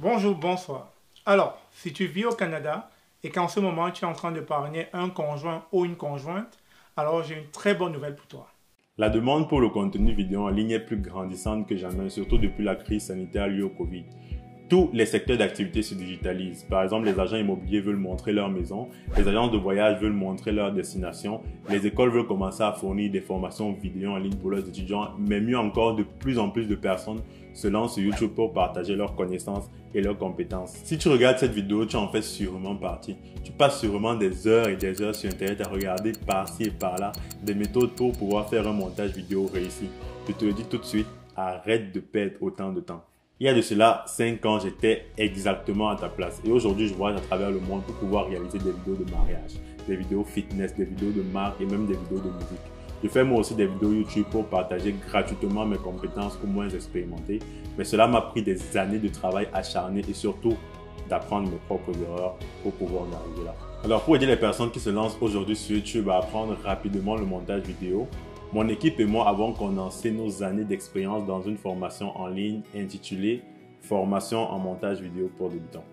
Bonjour, bonsoir. Alors, si tu vis au Canada et qu'en ce moment tu es en train de parrainer un conjoint ou une conjointe, alors j'ai une très bonne nouvelle pour toi. La demande pour le contenu vidéo en ligne est plus grandissante que jamais, surtout depuis la crise sanitaire liée au Covid. Tous les secteurs d'activité se digitalisent. Par exemple, les agents immobiliers veulent montrer leur maison, les agences de voyage veulent montrer leur destination, les écoles veulent commencer à fournir des formations vidéo en ligne pour leurs étudiants, mais mieux encore, de plus en plus de personnes se lancent sur YouTube pour partager leurs connaissances et leurs compétences. Si tu regardes cette vidéo, tu en fais sûrement partie. Tu passes sûrement des heures et des heures sur Internet à regarder par-ci et par-là des méthodes pour pouvoir faire un montage vidéo réussi. Je te le dis tout de suite, arrête de perdre autant de temps. Il y a de cela 5 ans, j'étais exactement à ta place. Et aujourd'hui, je voyage à travers le monde pour pouvoir réaliser des vidéos de mariage, des vidéos fitness, des vidéos de marque et même des vidéos de musique. Je fais moi aussi des vidéos YouTube pour partager gratuitement mes compétences aux moins expérimentés. Mais cela m'a pris des années de travail acharné et surtout d'apprendre mes propres erreurs pour pouvoir en arriver là. Alors pour aider les personnes qui se lancent aujourd'hui sur YouTube à apprendre rapidement le montage vidéo, mon équipe et moi avons condensé nos années d'expérience dans une formation en ligne intitulée « Formation en montage vidéo pour débutants ».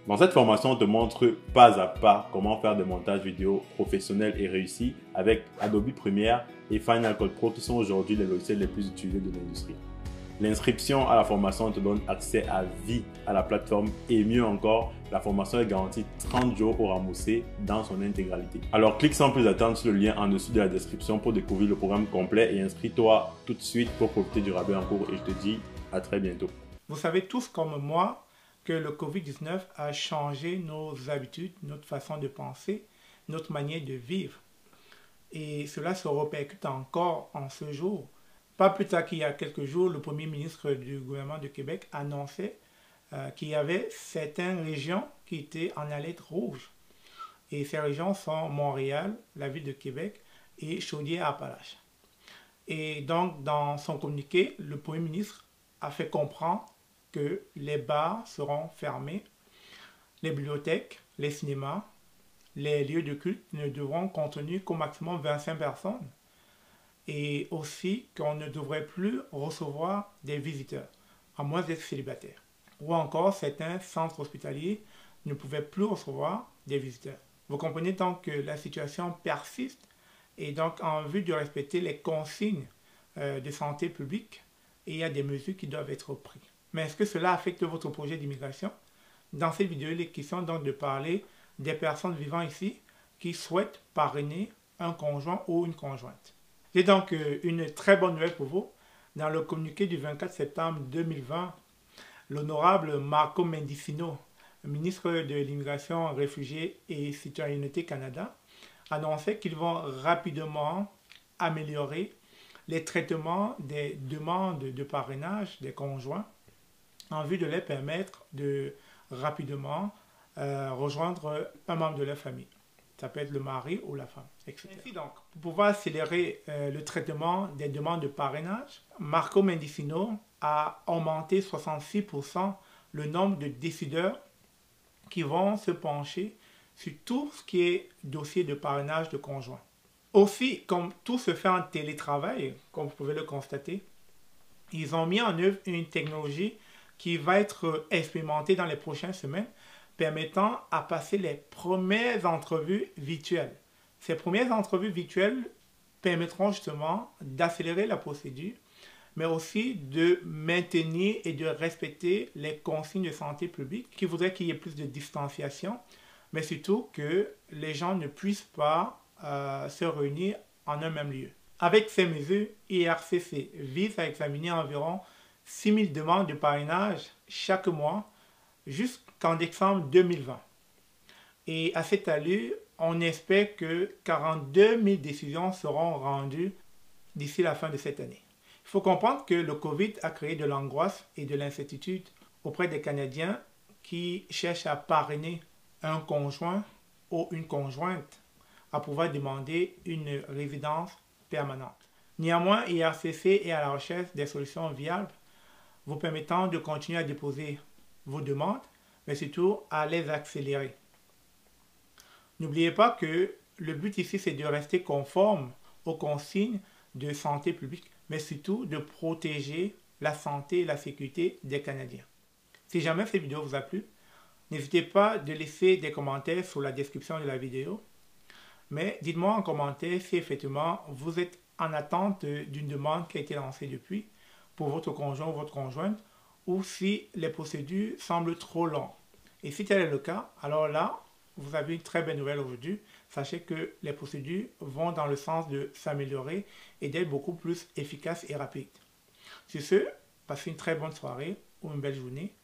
Dans cette formation, on te montre pas à pas comment faire des montages vidéo professionnels et réussis avec Adobe Premiere et Final Cut Pro qui sont aujourd'hui les logiciels les plus utilisés de l'industrie. L'inscription à la formation te donne accès à vie à la plateforme et mieux encore, la formation est garantie 30 jours au remboursé dans son intégralité. Alors clique sans plus attendre sur le lien en dessous de la description pour découvrir le programme complet et inscris-toi tout de suite pour profiter du rabais en cours et je te dis à très bientôt. Vous savez tous comme moi que le Covid-19 a changé nos habitudes, notre façon de penser, notre manière de vivre. Et cela se répercute encore en ce jour. Pas plus tard qu'il y a quelques jours, le Premier ministre du gouvernement de Québec annonçait qu'il y avait certaines régions qui étaient en alerte rouge. Et ces régions sont Montréal, la ville de Québec et Chaudière-Appalaches. Et donc, dans son communiqué, le Premier ministre a fait comprendre que les bars seront fermés, les bibliothèques, les cinémas, les lieux de culte ne devront contenir qu'au maximum 25 personnes. Et aussi qu'on ne devrait plus recevoir des visiteurs, à moins d'être célibataire. Ou encore, certains centres hospitaliers ne pouvaient plus recevoir des visiteurs. Vous comprenez donc que la situation persiste et donc en vue de respecter les consignes de santé publique, il y a des mesures qui doivent être prises. Mais est-ce que cela affecte votre projet d'immigration? Dans cette vidéo, il est question donc de parler des personnes vivant ici qui souhaitent parrainer un conjoint ou une conjointe. J'ai donc une très bonne nouvelle pour vous. Dans le communiqué du 24 septembre 2020, l'honorable Marco Mendicino, ministre de l'Immigration, Réfugiés et Citoyenneté Canada, annonçait qu'ils vont rapidement améliorer les traitements des demandes de parrainage des conjoints en vue de les permettre de rapidement rejoindre un membre de leur famille. Ça peut être le mari ou la femme, etc. Ainsi donc, pour pouvoir accélérer le traitement des demandes de parrainage, Marco Mendicino a augmenté 66% le nombre de décideurs qui vont se pencher sur tout ce qui est dossier de parrainage de conjoint. Aussi, comme tout se fait en télétravail, comme vous pouvez le constater, ils ont mis en œuvre une technologie qui va être expérimentée dans les prochaines semaines, permettant à passer les premières entrevues virtuelles. Ces premières entrevues virtuelles permettront justement d'accélérer la procédure, mais aussi de maintenir et de respecter les consignes de santé publique qui voudraient qu'il y ait plus de distanciation, mais surtout que les gens ne puissent pas se réunir en un même lieu. Avec ces mesures, IRCC vise à examiner environ 6000 demandes de parrainage chaque mois jusqu'en décembre 2020. Et à cette allure, on espère que 42 000 décisions seront rendues d'ici la fin de cette année. Il faut comprendre que le Covid a créé de l'angoisse et de l'incertitude auprès des Canadiens qui cherchent à parrainer un conjoint ou une conjointe à pouvoir demander une résidence permanente. Néanmoins, IRCC est à la recherche des solutions viables vous permettant de continuer à déposer vos demandes, mais surtout à les accélérer. N'oubliez pas que le but ici, c'est de rester conforme aux consignes de santé publique, mais surtout de protéger la santé et la sécurité des Canadiens. Si jamais cette vidéo vous a plu, n'hésitez pas de laisser des commentaires sous la description de la vidéo. Mais dites-moi en commentaire si effectivement vous êtes en attente d'une demande qui a été lancée depuis pour votre conjoint ou votre conjointe, ou si les procédures semblent trop longues. Et si tel est le cas, alors là, vous avez une très belle nouvelle aujourd'hui. Sachez que les procédures vont dans le sens de s'améliorer et d'être beaucoup plus efficaces et rapides. Sur ce, passez une très bonne soirée ou une belle journée.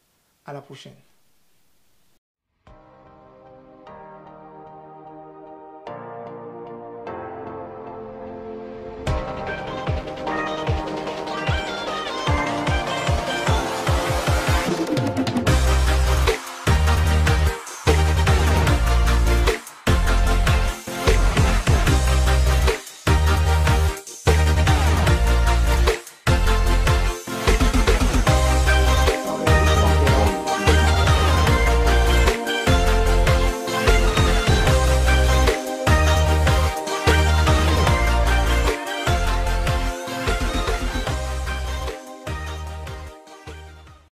À la prochaine.